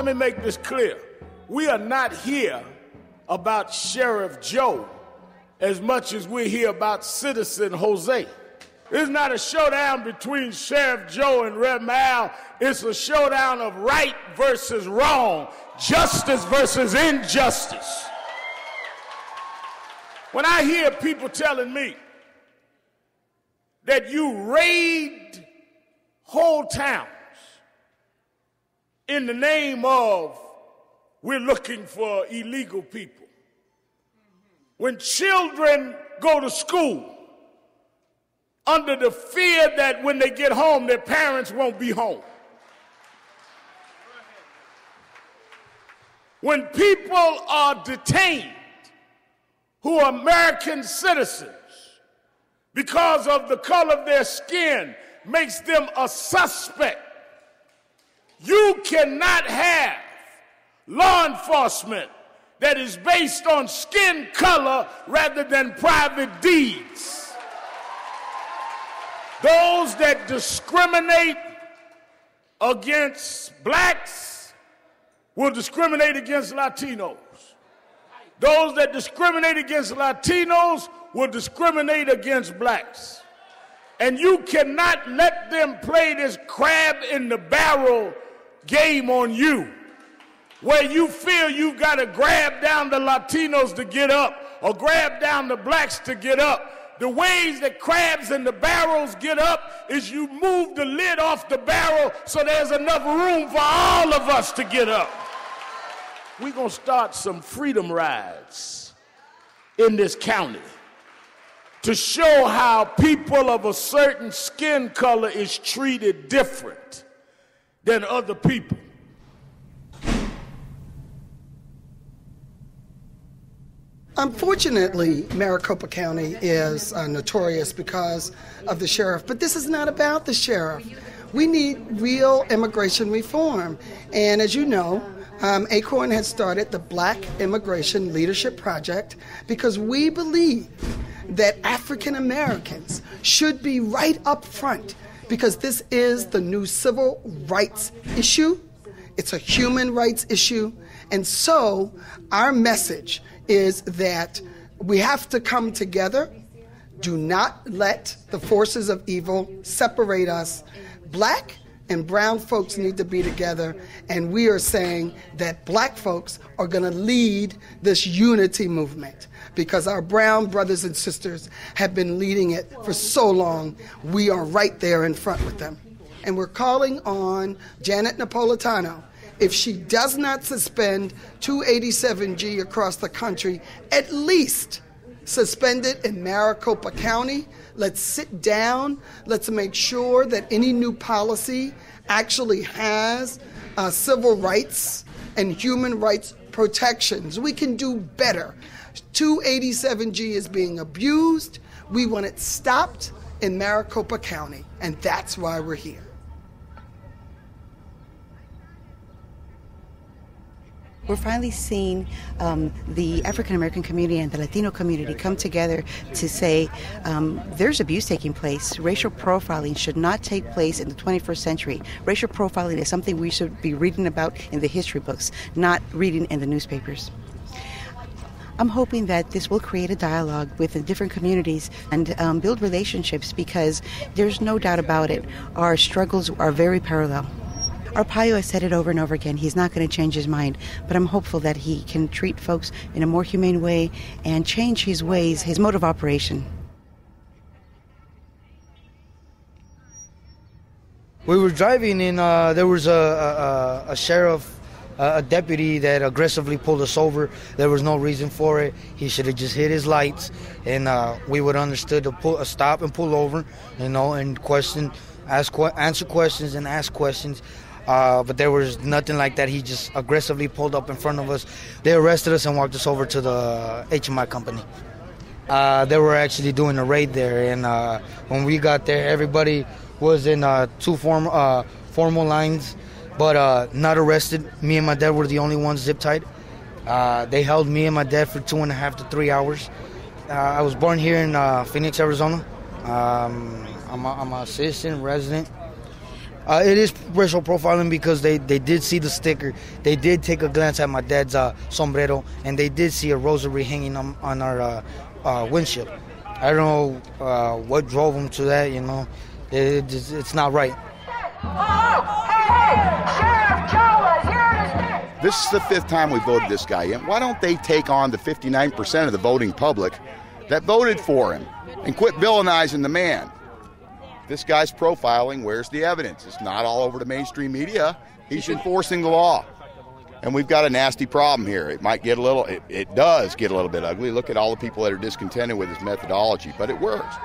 me make this clear. We are not here about Sheriff Joe as much as we're here about Citizen Jose. It's not a showdown between Sheriff Joe and Reverend Al. It's a showdown of right versus wrong, justice versus injustice. When I hear people telling me that you raid whole towns in the name of we're looking for illegal people, when children go to school under the fear that when they get home, their parents won't be home. When people are detained who are American citizens because of the color of their skin makes them a suspect, you cannot have law enforcement that is based on skin color rather than private deeds. Those that discriminate against blacks will discriminate against Latinos. Those that discriminate against Latinos will discriminate against blacks. And you cannot let them play this crab in the barrel game on you, where you feel you've got to grab down the Latinos to get up or grab down the blacks to get up. The ways that crabs in the barrels get up is you move the lid off the barrel so there's enough room for all of us to get up. We're going to start some freedom rides in this county to show how people of a certain skin color is treated different than other people. Unfortunately, Maricopa County is notorious because of the sheriff, but this is not about the sheriff. We need real immigration reform. And as you know, ACORN has started the Black Immigration Leadership Project because we believe that African Americans should be right up front because this is the new civil rights issue. It's a human rights issue. And so our message is that we have to come together. Do not let the forces of evil separate us. Black and brown folks need to be together, and we are saying that black folks are going to lead this unity movement because our brown brothers and sisters have been leading it for so long. We are right there in front with them. And we're calling on Janet Napolitano. If she does not suspend 287G across the country, at least suspend it in Maricopa County. Let's sit down. Let's make sure that any new policy actually has civil rights and human rights protections. We can do better. 287G is being abused. We want it stopped in Maricopa County, and that's why we're here. We're finally seeing the African-American community and the Latino community come together to say there's abuse taking place. Racial profiling should not take place in the 21st century. Racial profiling is something we should be reading about in the history books, not reading in the newspapers. I'm hoping that this will create a dialogue with the different communities and build relationships because there's no doubt about it. Our struggles are very parallel. Arpaio has said it over and over again. He's not going to change his mind, but I'm hopeful that he can treat folks in a more humane way and change his ways, his mode of operation. We were driving and there was a sheriff, a deputy that aggressively pulled us over. There was no reason for it. He should have just hit his lights, and we would have understood to stop and pull over, and answer questions and ask questions. But there was nothing like that. He just aggressively pulled up in front of us. They arrested us and walked us over to the HMI company. They were actually doing a raid there, and when we got there, everybody was in two formal lines, but not arrested. Me and my dad were the only ones zip-tied. They held me and my dad for 2.5 to 3 hours. I was born here in Phoenix, Arizona. I'm a citizen, resident. It is racial profiling because they did see the sticker. They did take a glance at my dad's sombrero, and they did see a rosary hanging on our windshield. I don't know what drove them to that, you know. It's not right. Sheriff Joe is here to stay. This is the 5th time we voted this guy in. Why don't they take on the 59% of the voting public that voted for him and quit villainizing the man? This guy's profiling. Where's the evidence? It's not all over the mainstream media. He's enforcing the law. And we've got a nasty problem here. It might get it does get a little bit ugly. Look at all the people that are discontented with his methodology, but it works.